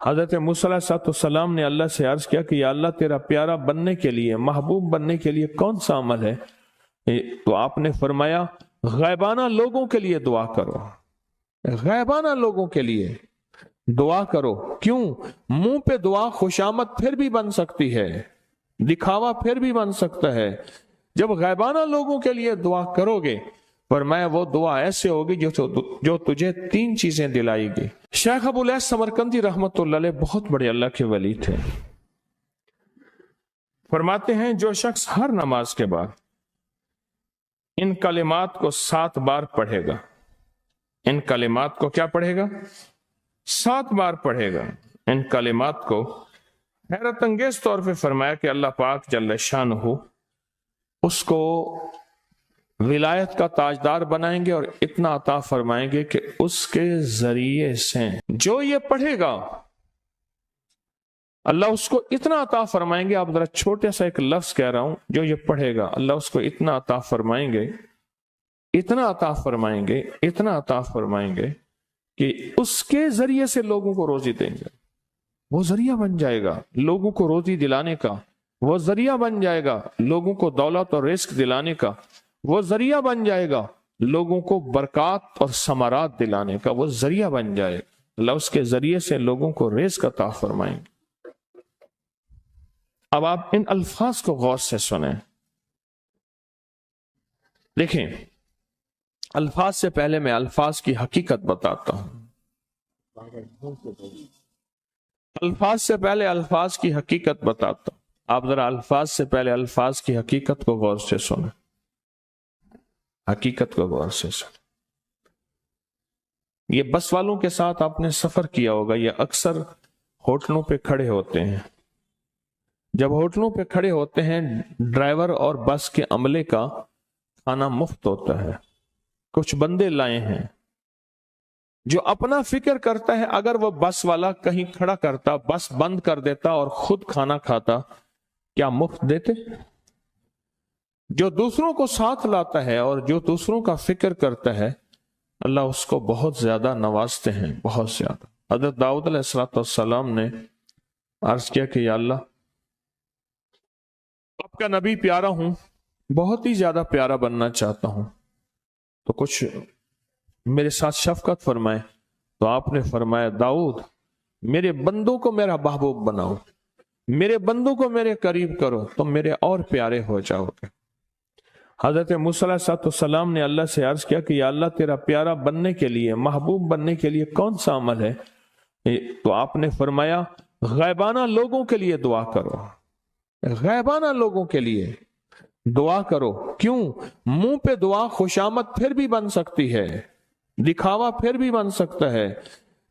حضرت موسیٰ علیہ السلام نے اللہ سے عرض کیا کہ یا اللہ تیرا پیارا بننے کے لیے، محبوب بننے کے لیے کون سا عمل ہے؟ تو آپ نے فرمایا غیبانہ لوگوں کے لیے دعا کرو، غیبانہ لوگوں کے لیے دعا کرو۔ کیوں؟ منہ پہ دعا خوشامد پھر بھی بن سکتی ہے، دکھاوا پھر بھی بن سکتا ہے۔ جب غیبانہ لوگوں کے لیے دعا کرو گے، فرمایا وہ دعا ایسے ہوگی جو تجھے 3 چیزیں دلائے گی۔ شیخ ابو الیاس سمرقندی رحمت اللہ علیہ بہت بڑے اللہ کے ولی تھے۔ فرماتے ہیں جو شخص ہر نماز کے بعد ان کلمات کو 7 بار پڑھے گا، ان کلمات کو کیا پڑھے گا؟ 7 بار پڑھے گا ان کلمات کو۔ حیرت انگیز طور پہ فرمایا کہ اللہ پاک جل شانہ اس کو ولایت کا تاجدار بنائیں گے اور اتنا عطا فرمائیں گے کہ اس کے ذریعے سے جو یہ پڑھے گا اللہ اس کو اتنا عطا فرمائیں گے۔ آپ ذرا چھوٹے سا ایک لفظ کہہ رہا ہوں، جو یہ پڑھے گا اللہ اس کو اتنا عطا فرمائیں گے، اتنا عطا فرمائیں گے، اتنا عطا فرمائیں گے کہ اس کے ذریعے سے لوگوں کو روزی دیں گے۔ وہ ذریعہ بن جائے گا لوگوں کو روزی دلانے کا، وہ ذریعہ بن جائے گا لوگوں کو دولت اور رزق دلانے کا، وہ ذریعہ بن جائے گا لوگوں کو برکات اور ثمرات دلانے کا، وہ ذریعہ بن جائے گا۔ اللہ اس کے ذریعے سے لوگوں کو رزق عطا فرمائیں گے۔ اب آپ ان الفاظ کو غور سے سنیں، دیکھیں الفاظ سے پہلے میں الفاظ کی حقیقت بتاتا ہوں۔ الفاظ سے پہلے الفاظ کی حقیقت بتاتا ہوں۔ آپ ذرا الفاظ سے پہلے الفاظ کی حقیقت کو غور سے سنیں، حقیقت کو غور سے سنیں۔ یہ بس والوں کے ساتھ آپ نے سفر کیا ہوگا، یہ اکثر ہوٹلوں پہ کھڑے ہوتے ہیں۔ جب ہوٹلوں پہ کھڑے ہوتے ہیں ڈرائیور اور بس کے عملے کا کھانا مفت ہوتا ہے۔ کچھ بندے لائے ہیں جو اپنا فکر کرتا ہے اگر وہ بس والا کہیں کھڑا کرتا، بس بند کر دیتا اور خود کھانا کھاتا، کیا مفت دیتے؟ جو دوسروں کو ساتھ لاتا ہے اور جو دوسروں کا فکر کرتا ہے اللہ اس کو بہت زیادہ نوازتے ہیں، بہت زیادہ۔ حضرت داؤد علیہ السلام نے عرض کیا کہ یا اللہ آپ کا نبی پیارا ہوں، بہت ہی زیادہ پیارا بننا چاہتا ہوں، تو کچھ میرے ساتھ شفقت فرمائے۔ تو آپ نے فرمایا داؤد میرے بندوں کو میرا محبوب بناؤ، میرے بندوں کو میرے قریب کرو، تم میرے اور پیارے ہو جاؤ گے۔ حضرت موسیٰ علیہ السلام نے اللہ سے عرض کیا کہ یا اللہ تیرا پیارا بننے کے لیے، محبوب بننے کے لیے کون سا عمل ہے؟ تو آپ نے فرمایا غیبانہ لوگوں کے لیے دعا کرو، غیبانہ لوگوں کے لیے دعا کرو۔ کیوں؟ منہ پہ دعا خوشامد پھر بھی بن سکتی ہے، دکھاوا پھر بھی بن سکتا ہے۔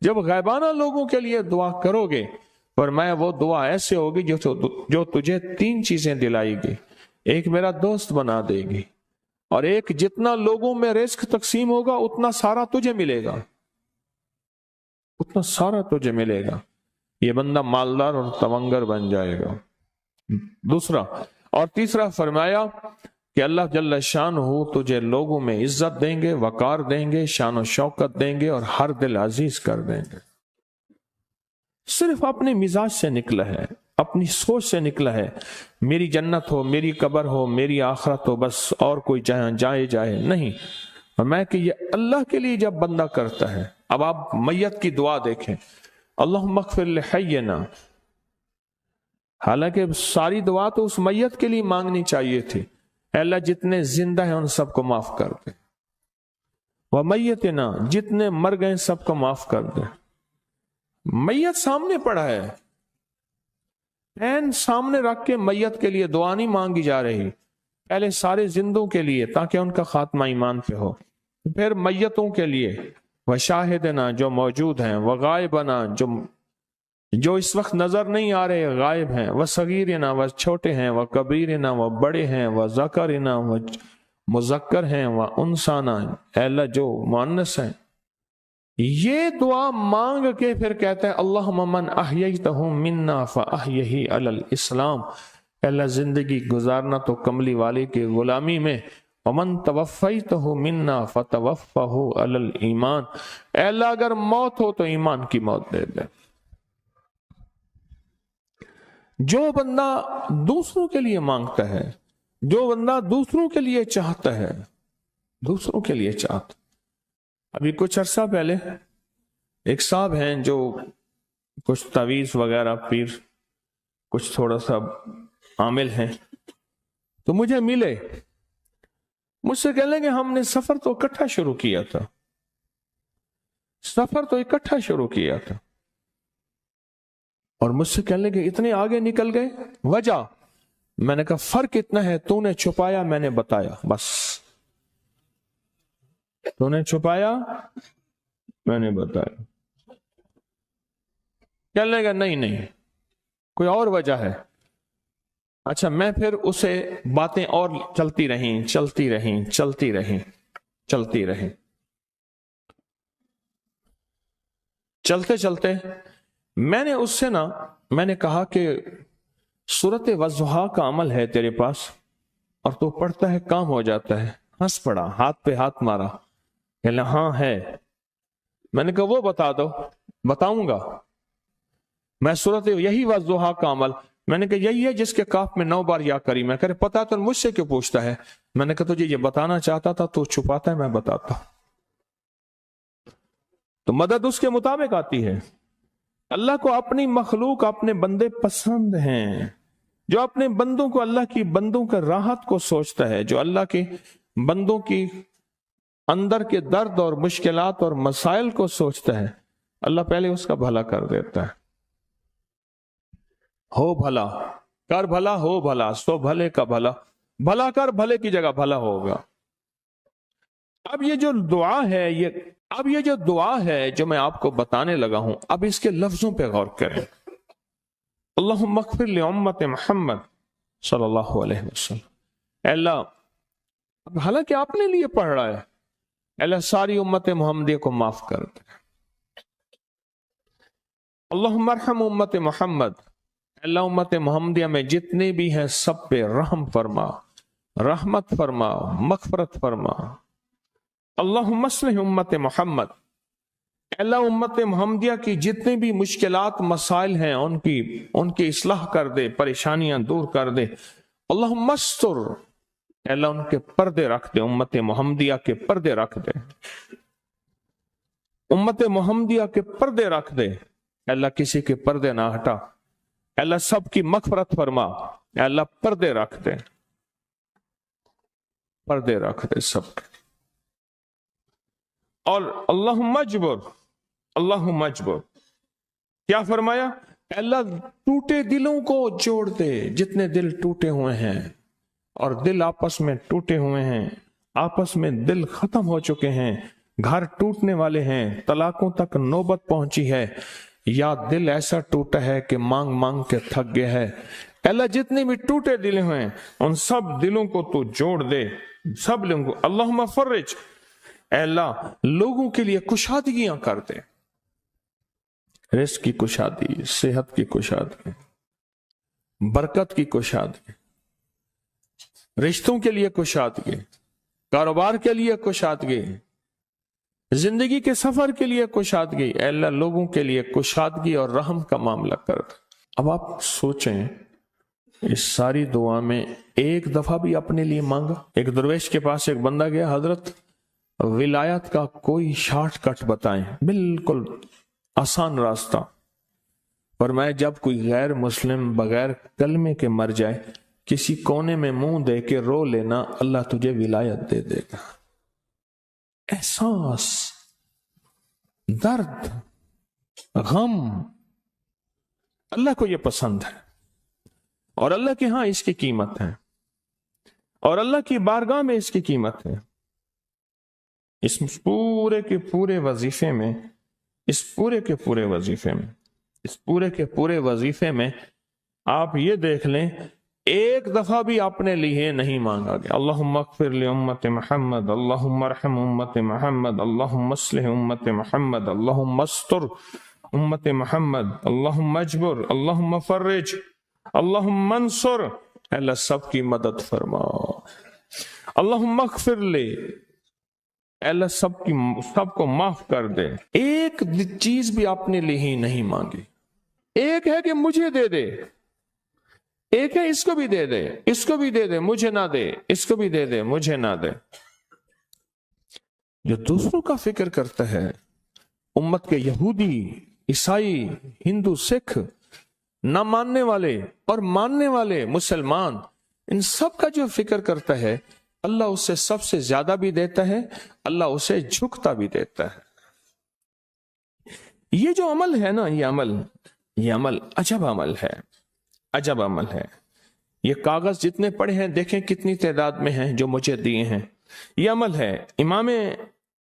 جب غیبانہ لوگوں کے لیے دعا کرو گے، فرمایا وہ دعا ایسے ہوگی جو تجھے 3 چیزیں دلائے گی۔ ایک میرا دوست بنا دے گی، اور ایک جتنا لوگوں میں رزق تقسیم ہوگا اتنا سارا تجھے ملے گا، اتنا سارا تجھے ملے گا۔ یہ بندہ مالدار اور تونگر بن جائے گا۔ دوسرا اور تیسرا فرمایا کہ اللہ جل شانہ تجھے لوگوں میں عزت دیں گے، وقار دیں گے، شان و شوکت دیں گے اور ہر دل عزیز کر دیں گے۔ صرف اپنے مزاج سے نکلا ہے، اپنی سوچ سے نکلا ہے، میری جنت ہو، میری قبر ہو، میری آخرت ہو، بس اور کوئی جائے نہیں۔ فرمایا کہ یہ اللہ کے لیے جب بندہ کرتا ہے۔ اب آپ میت کی دعا دیکھیں، اللہم اغفر لحینا، حالانکہ ساری دعا تو اس میت کے لیے مانگنی چاہیے تھی، اے اللہ جتنے زندہ ہیں ان سب کو معاف کر دے، ومیتنا، جتنے مر گئے سب کو معاف کر دے۔ میت سامنے پڑا ہے، عین سامنے رکھ کے میت کے لیے دعا نہیں مانگی جا رہی، پہلے سارے زندوں کے لیے تاکہ ان کا خاتمہ ایمان پہ ہو، پھر میتوں کے لیے، وشاہدنا جو موجود ہیں، وغائبنا جو اس وقت نظر نہیں آ رہے غائب ہیں، وصغیرنا وہ چھوٹے ہیں، وکبیرنا وہ بڑے ہیں، وذکرنا وہ مذکر ہیں، وانثانا اے اللہ جو مؤنث ہیں۔ یہ دعا مانگ کے پھر کہتا ہے اللہم من احییتہ منا فاحیہ علی الاسلام، اے اللہ زندگی گزارنا تو کملی والے کی غلامی میں، ومن توفیتہ منا فتوفہ علی الایمان، اے اللہ اگر موت ہو تو ایمان کی موت دے دے۔ جو بندہ دوسروں کے لیے مانگتا ہے، جو بندہ دوسروں کے لیے چاہتا ہے، دوسروں کے لیے چاہتا، ابھی کچھ عرصہ پہلے ایک صاحب ہیں جو کچھ تعویذ وغیرہ پیر کچھ تھوڑا سا عامل ہیں، تو مجھے ملے، مجھ سے کہنے لگے ہم نے سفر تو اکٹھا شروع کیا تھا، سفر تو اکٹھا شروع کیا تھا، اور مجھ سے کہنے لگے اتنے آگے نکل گئے، وجہ؟ میں نے کہا فرق اتنا ہے، تو نے چھپایا میں نے بتایا، بس تو نے چھپایا میں نے بتایا۔ کہنے لگا نہیں کوئی اور وجہ ہے۔ اچھا، میں پھر اسے باتیں اور چلتی رہیں چلتے میں نے اس سے میں نے کہا کہ سورت والضحیٰ کا عمل ہے تیرے پاس اور تو پڑھتا ہے کام ہو جاتا ہے، ہنس پڑا، ہاتھ پہ ہاتھ مارا، کہ ہاں ہے۔ میں نے کہا وہ بتا دو۔ بتاؤں گا میں سورت یہی والضحیٰ کا عمل، میں نے کہا یہی ہے جس کے کاف میں 9 بار یا کری، میں کہہ رہے پتا تو مجھ سے کیوں پوچھتا ہے؟ میں نے کہا تجھے یہ بتانا چاہتا تھا تو چھپاتا ہے، میں بتاتا۔ تو مدد اس کے مطابق آتی ہے۔ اللہ کو اپنی مخلوق، اپنے بندے پسند ہیں، جو اپنے بندوں کو، اللہ کی بندوں کا راحت کو سوچتا ہے، جو اللہ کے بندوں کی اندر کے درد اور مشکلات اور مسائل کو سوچتا ہے، اللہ پہلے اس کا بھلا کر دیتا ہے۔ ہو بھلا، کر بھلا، ہو بھلا، سو بھلے کا بھلا، بھلا کر بھلے کی جگہ بھلا ہوگا۔ اب یہ جو دعا ہے جو میں آپ کو بتانے لگا ہوں، اب اس کے لفظوں پہ غور کریں۔ اللہم اغفر لامت محمد صلی اللہ علیہ وسلم، اے اللہ، اب حالانکہ آپ نے لیے پڑھ رہا ہے، اے اللہ ساری امت محمدیہ کو معاف کر دے۔ اللہم ارحم امت محمد، اے اللہ امت محمدیہ میں جتنے بھی ہیں سب پہ رحم فرما، رحمت فرما، مغفرت فرما۔ اللہم اصلح امت محمد، اے اللہ امت محمدیہ کی جتنے بھی مشکلات مسائل ہیں ان کی اصلاح کر دے، پریشانیاں دور کر دے۔ اللہم استر، اے اللہ ان کے پردے رکھ دے، امت محمدیہ کے پردے رکھ دے، امت محمدیہ کے پردے رکھ دے، اے اللہ کسی کے پردے نہ ہٹا، اے اللہ سب کی مغفرت فرما، اے اللہ پردے رکھ دے، پردے رکھ دے سب کے۔ اور اللہم اجبر، کیا فرمایا؟ اے اللہ ٹوٹے دلوں کو جوڑ دے، جتنے دل ٹوٹے ہوئے ہیں اور دل آپس میں ٹوٹے ہوئے ہیں، آپس میں دل ختم ہو چکے ہیں، گھر ٹوٹنے والے ہیں، طلاقوں تک نوبت پہنچی ہے، یا دل ایسا ٹوٹا ہے کہ مانگ مانگ کے تھک گیا ہے، اے اللہ جتنے بھی ٹوٹے دل ہیں ان سب دلوں کو تو جوڑ دے، سب لوگوں کو۔ اللہم فرج، اے اللہ لوگوں کے لیے کشادگیاں کر دے، رزق کی کشادگی، صحت کی کشادگی، برکت کی کشادگی، رشتوں کے لیے کشادگی، کاروبار کے لیے کشادگی، زندگی کے سفر کے لیے کشادگی، اے اللہ لوگوں کے لیے کشادگی اور رحم کا معاملہ کر دے۔ اب آپ سوچیں اس ساری دعا میں ایک دفعہ بھی اپنے لیے مانگا؟ ایک درویش کے پاس ایک بندہ گیا، حضرت ولایت کا کوئی شارٹ کٹ بتائیں، بالکل آسان راستہ۔ فرمایا جب کوئی غیر مسلم بغیر کلمے کے مر جائے، کسی کونے میں منہ دے کے رو لینا، اللہ تجھے ولایت دے دے گا۔ احساس، درد، غم، اللہ کو یہ پسند ہے، اور اللہ کے ہاں اس کی قیمت ہے، اور اللہ کی بارگاہ میں اس کی قیمت ہے۔ اس پورے کے پورے وظیفے میں آپ یہ دیکھ لیں ایک دفعہ بھی اپنے لیے نہیں مانگا گیا۔ اللہم اغفر لامت محمد، اللہم ارحم امت محمد، اللہم اصلح امت محمد، اللہم استر امت محمد، اللہم اجبر، اللہم فرج، اللہم انصر، اللہ سب کی مدد فرما۔ اللہم اغفر لے، اللہ سب کو معاف کر دے۔ ایک چیز بھی اپنے لیے ہی نہیں مانگی، ایک ہے کہ مجھے دے دے، ایک ہے اس کو بھی دے دے، اس کو بھی دے دے، مجھے نہ دے، اس کو بھی دے دے، مجھے نہ دے۔ جو دوسروں کا فکر کرتا ہے، امت کے یہودی، عیسائی، ہندو، سکھ، نہ ماننے والے اور ماننے والے مسلمان، ان سب کا جو فکر کرتا ہے، اللہ اسے سب سے زیادہ بھی دیتا ہے، اللہ اسے جھکتا بھی دیتا ہے۔ یہ جو عمل ہے نا، یہ عمل عجب عمل ہے، عجب عمل ہے۔ یہ کاغذ جتنے پڑے ہیں دیکھیں کتنی تعداد میں ہیں جو مجھے دیے ہیں، یہ عمل ہے۔ امام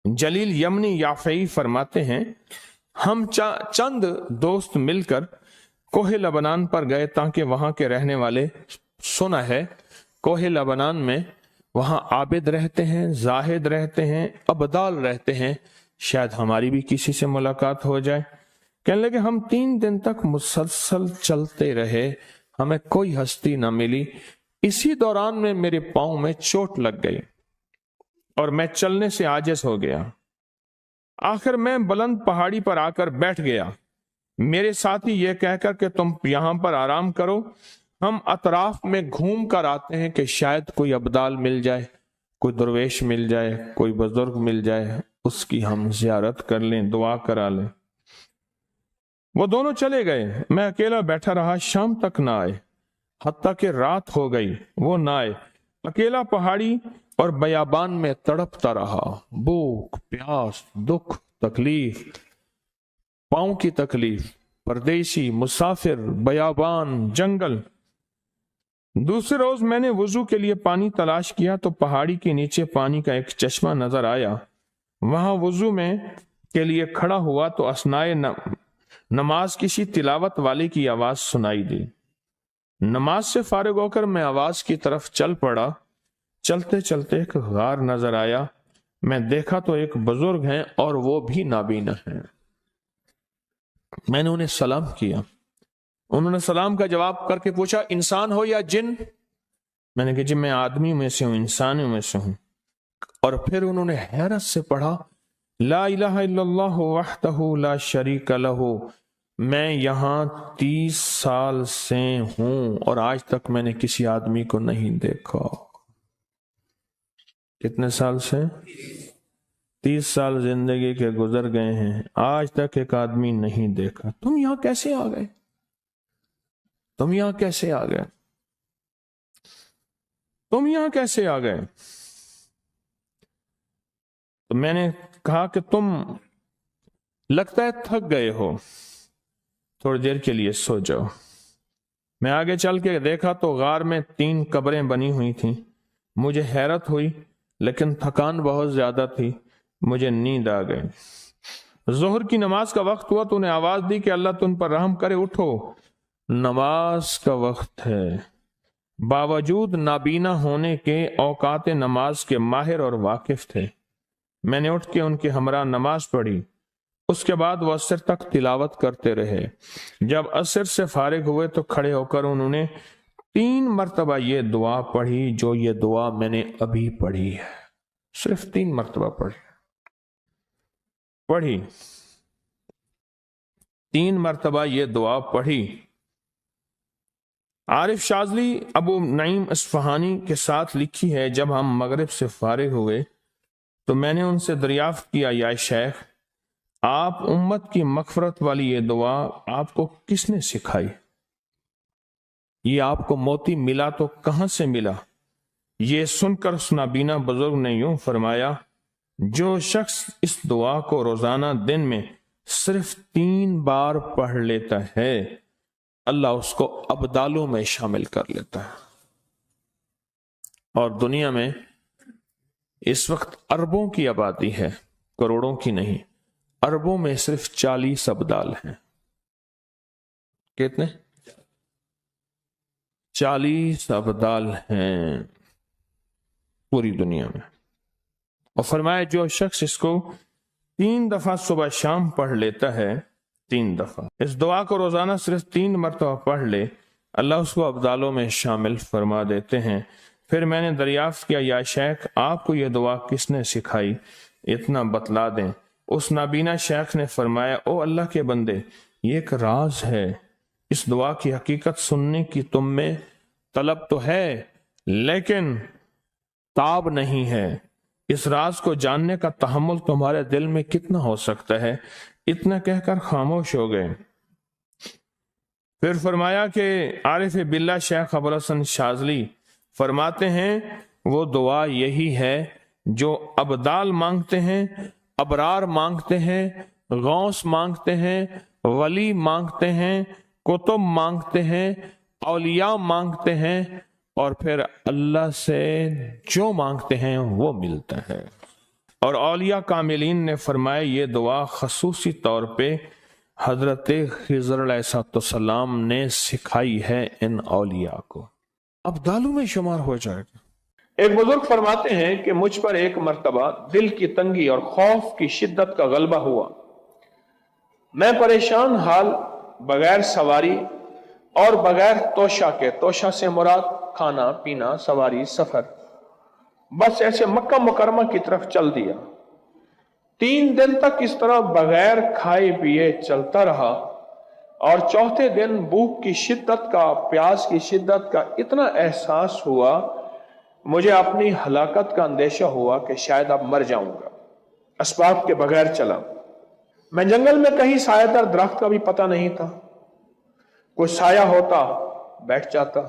جلیل یمنی یافعی فرماتے ہیں، ہم چند دوست مل کر کوہ لبنان پر گئے تاکہ وہاں کے رہنے والے، سنا ہے کوہ لبنان میں وہاں عابد رہتے ہیں، زاہد رہتے ہیں، ابدال رہتے ہیں، شاید ہماری بھی کسی سے ملاقات ہو جائے۔ کہنے لگے ہم 3 دن تک مسلسل چلتے رہے، ہمیں کوئی ہستی نہ ملی۔ اسی دوران میں میرے پاؤں میں چوٹ لگ گئی اور میں چلنے سے عاجز ہو گیا۔ آخر میں بلند پہاڑی پر آ کر بیٹھ گیا۔ میرے ساتھی یہ کہہ کر کہ تم یہاں پر آرام کرو، ہم اطراف میں گھوم کر آتے ہیں کہ شاید کوئی ابدال مل جائے، کوئی درویش مل جائے، کوئی بزرگ مل جائے، اس کی ہم زیارت کر لیں، دعا کرا لیں۔ وہ دونوں چلے گئے، میں اکیلا بیٹھا رہا، شام تک نہ آئے، حتیٰ کہ رات ہو گئی، وہ نہ آئے۔ اکیلا پہاڑی اور بیابان میں تڑپتا رہا، بھوک، پیاس، دکھ، تکلیف، پاؤں کی تکلیف، پردیسی، مسافر، بیابان، جنگل۔ دوسرے روز میں نے وضو کے لیے پانی تلاش کیا تو پہاڑی کے نیچے پانی کا ایک چشمہ نظر آیا۔ وہاں وضو میں کے لیے کھڑا ہوا تو اثنائے نماز کسی تلاوت والے کی آواز سنائی دی۔ نماز سے فارغ ہو کر میں آواز کی طرف چل پڑا۔ چلتے چلتے ایک غار نظر آیا، میں دیکھا تو ایک بزرگ ہیں اور وہ بھی نابینا ہیں۔ میں نے انہیں سلام کیا، انہوں نے سلام کا جواب کر کے پوچھا انسان ہو یا جن؟ میں نے کہا جی میں آدمی میں سے ہوں، انسانوں میں سے ہوں۔ اور پھر انہوں نے حیرت سے پڑھا لا الہ الا اللہ وحدہ لا شریک لہ، میں یہاں 30 سال سے ہوں اور آج تک میں نے کسی آدمی کو نہیں دیکھا۔ کتنے سال سے؟ 30 سال زندگی کے گزر گئے ہیں، آج تک ایک آدمی نہیں دیکھا۔ تم یہاں کیسے آ گئے؟ تم یہاں کیسے آ گئے؟ تم یہاں کیسے آ گئے؟ تو میں نے کہا کہ تم لگتا ہے تھک گئے ہو، تھوڑی دیر کے لیے سو جاؤ۔ میں آگے چل کے دیکھا تو غار میں 3 قبریں بنی ہوئی تھیں۔ مجھے حیرت ہوئی لیکن تھکان بہت زیادہ تھی، مجھے نیند آ گئی۔ ظہر کی نماز کا وقت ہوا تو انہیں آواز دی کہ اللہ تم پر رحم کرے، اٹھو، نماز کا وقت ہے۔ باوجود نابینا ہونے کے اوقات نماز کے ماہر اور واقف تھے۔ میں نے اٹھ کے ان کے ہمراہ نماز پڑھی، اس کے بعد وہ عصر تک تلاوت کرتے رہے۔ جب عصر سے فارغ ہوئے تو کھڑے ہو کر انہوں نے 3 مرتبہ یہ دعا پڑھی جو یہ دعا میں نے ابھی پڑھی ہے، صرف 3 مرتبہ پڑھی 3 مرتبہ یہ دعا پڑھی۔ عارف شاذلی ابو نعیم اصفہانی کے ساتھ لکھی ہے، جب ہم مغرب سے فارغ ہوئے تو میں نے ان سے دریافت کیا یا شیخ آپ امت کی مغفرت والی یہ دعا آپ کو کس نے سکھائی؟ یہ آپ کو موتی ملا تو کہاں سے ملا؟ یہ سن کر اس نابینا بزرگ نے یوں فرمایا جو شخص اس دعا کو روزانہ دن میں صرف 3 بار پڑھ لیتا ہے اللہ اس کو ابدالوں میں شامل کر لیتا ہے۔ اور دنیا میں اس وقت اربوں کی آبادی ہے، کروڑوں کی نہیں، اربوں میں صرف 40 ابدال ہیں۔ کتنے؟ 40 ابدال ہیں پوری دنیا میں۔ اور فرمایا جو شخص اس کو 3 دفعہ صبح شام پڑھ لیتا ہے، 3 دفعہ اس دعا کو روزانہ صرف 3 مرتبہ پڑھ لے، اللہ اس کو ابدالوں میں شامل فرما دیتے ہیں۔ پھر میں نے دریافت کیا یا شیخ آپ کو یہ دعا کس نے سکھائی؟ اتنا بتلا دیں۔ اس نابینا شیخ نے فرمایا او اللہ کے بندے، یہ ایک راز ہے، اس دعا کی حقیقت سننے کی تم میں طلب تو ہے لیکن تاب نہیں ہے، اس راز کو جاننے کا تحمل تمہارے دل میں کتنا ہو سکتا ہے؟ اتنا کہہ کر خاموش ہو گئے۔ پھر فرمایا کہ عارف باللہ شیخ ابوالحسن شاذلی فرماتے ہیں وہ دعا یہی ہے جو ابدال مانگتے ہیں، ابرار مانگتے ہیں، غوث مانگتے ہیں، ولی مانگتے ہیں، کتب مانگتے ہیں، اولیاء مانگتے ہیں، اور پھر اللہ سے جو مانگتے ہیں وہ ملتا ہے۔ اور اولیاء کاملین نے فرمایا یہ دعا خصوصی طور پہ حضرت خضر علیہ السلام نے سکھائی ہے ان اولیاء کو، ابدالوں میں شمار ہو جائے گا۔ ایک بزرگ فرماتے ہیں کہ مجھ پر ایک مرتبہ دل کی تنگی اور خوف کی شدت کا غلبہ ہوا، میں پریشان حال بغیر سواری اور بغیر توشہ کے، توشہ سے مراد کھانا پینا، سواری، سفر، بس ایسے مکہ مکرمہ کی طرف چل دیا۔ 3 دن تک اس طرح بغیر کھائے پیے چلتا رہا، اور چوتھے دن بھوک کی شدت کا، پیاس کی شدت کا اتنا احساس ہوا، مجھے اپنی ہلاکت کا اندیشہ ہوا کہ شاید اب مر جاؤں گا۔ اسباب کے بغیر چلا، میں جنگل میں کہیں سایہ دار درخت کا بھی پتہ نہیں تھا، کوئی سایہ ہوتا بیٹھ جاتا،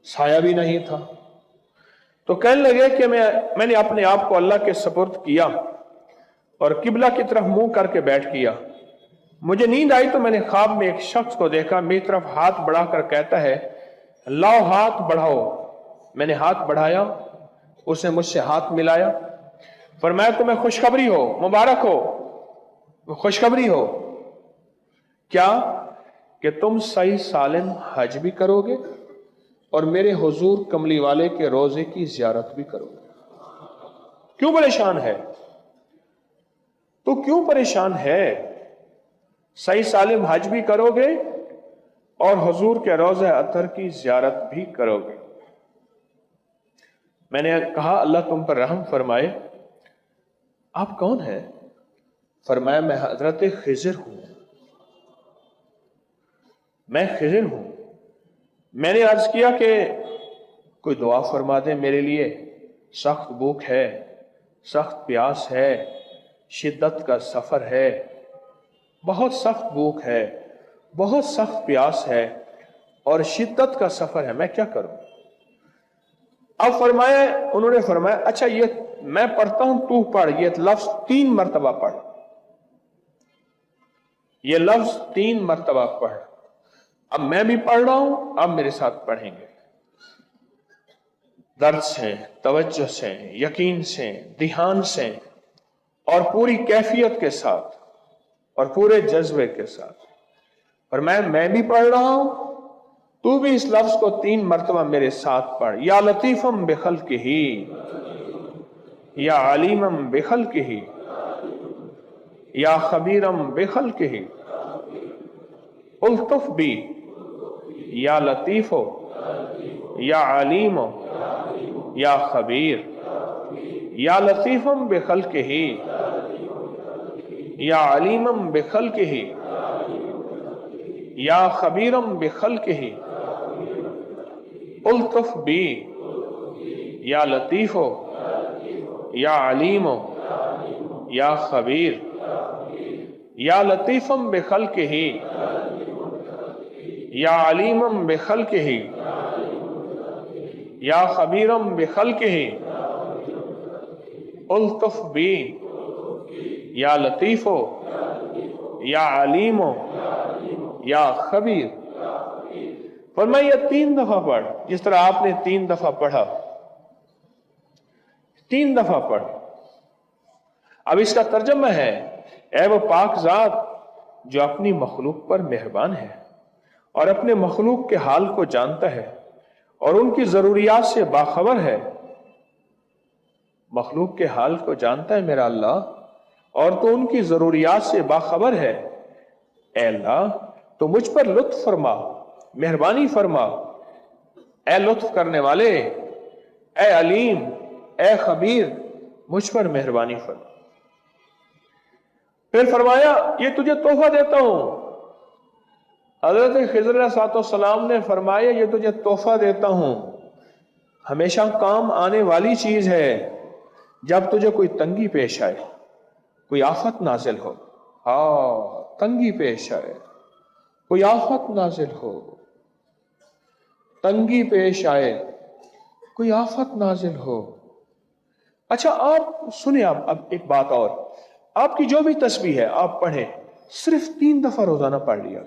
سایہ بھی نہیں تھا۔ تو کہنے لگے کہ میں نے اپنے آپ کو اللہ کے سپرد کیا اور قبلہ کی طرف منہ کر کے بیٹھ کیا۔ مجھے نیند آئی تو میں نے خواب میں ایک شخص کو دیکھا، میری طرف ہاتھ بڑھا کر کہتا ہے لاؤ ہاتھ بڑھاؤ۔ میں نے ہاتھ بڑھایا، اس نے مجھ سے ہاتھ ملایا، فرمایا تمہیں خوشخبری ہو، مبارک ہو، خوشخبری ہو کیا کہ تم صحیح سالم حج بھی کرو گے اور میرے حضور کملی والے کے روزے کی زیارت بھی کرو گے۔ کیوں پریشان ہے تو کیوں پریشان ہے؟ صحیح سالم حج بھی کرو گے اور حضور کے روضہ اطہر کی زیارت بھی کرو گے۔ میں نے کہا اللہ تم پر رحم فرمائے، آپ کون ہیں؟ فرمایا میں حضرت خضر ہوں، میں خضر ہوں۔ میں نے عرض کیا کہ کوئی دعا فرما دے میرے لیے، سخت بھوک ہے، سخت پیاس ہے، شدت کا سفر ہے، بہت سخت بھوک ہے، بہت سخت پیاس ہے اور شدت کا سفر ہے، میں کیا کروں؟ اب فرمایا، انہوں نے فرمایا اچھا یہ میں پڑھتا ہوں تو پڑھ، یہ لفظ 3 مرتبہ پڑھ، یہ لفظ 3 مرتبہ پڑھ۔ اب میں بھی پڑھ رہا ہوں، اب میرے ساتھ پڑھیں گے، درد سے، توجہ سے، یقین سے، دھیان سے اور پوری کیفیت کے ساتھ اور پورے جذبے کے ساتھ۔ اور میں بھی پڑھ رہا ہوں، تو بھی اس لفظ کو 3 مرتبہ میرے ساتھ پڑھ۔ یا لطیفم بخلقہ، یا علیمم بخلقہ، یا خبیرم بخلقہ، الطف بی یا لطیف یا علیم یا خبیر، یا لطیفم بخلقہ یا علیمم بخلقہ یا خبیرم بخلقہ، الطف بی یا لطیف یا علیم یا خبیر، یا لطیفم بخلقہ یا علیمم بخلقہ یا خبیرم بخلقہ، الطف بی یا لطیف یا علیم یا خبیر۔ فرمایا یہ 3 دفعہ پڑھ، جس طرح آپ نے 3 دفعہ پڑھا، 3 دفعہ پڑھ۔ اب اس کا ترجمہ ہے اے وہ پاک ذات جو اپنی مخلوق پر مہربان ہے اور اپنے مخلوق کے حال کو جانتا ہے اور ان کی ضروریات سے باخبر ہے۔ مخلوق کے حال کو جانتا ہے میرا اللہ، اور تو ان کی ضروریات سے باخبر ہے۔ اے اللہ تو مجھ پر لطف فرما، مہربانی فرما، اے لطف کرنے والے، اے علیم، اے خبیر، مجھ پر مہربانی فرما۔ پھر فرمایا یہ تجھے تحفہ دیتا ہوں، حضرت خضر علیہ السلام نے فرمایا یہ تجھے تحفہ دیتا ہوں، ہمیشہ کام آنے والی چیز ہے جب تجھے کوئی تنگی پیش آئے، کوئی آفت نازل ہو. ہاں، تنگی پیش آئے، کوئی آفت نازل ہو، تنگی پیش آئے، کوئی آفت نازل ہو. اچھا آپ سنیں، اب ایک بات اور، آپ کی جو بھی تسبیح ہے آپ پڑھیں، صرف 3 دفعہ روزانہ پڑھ لیا.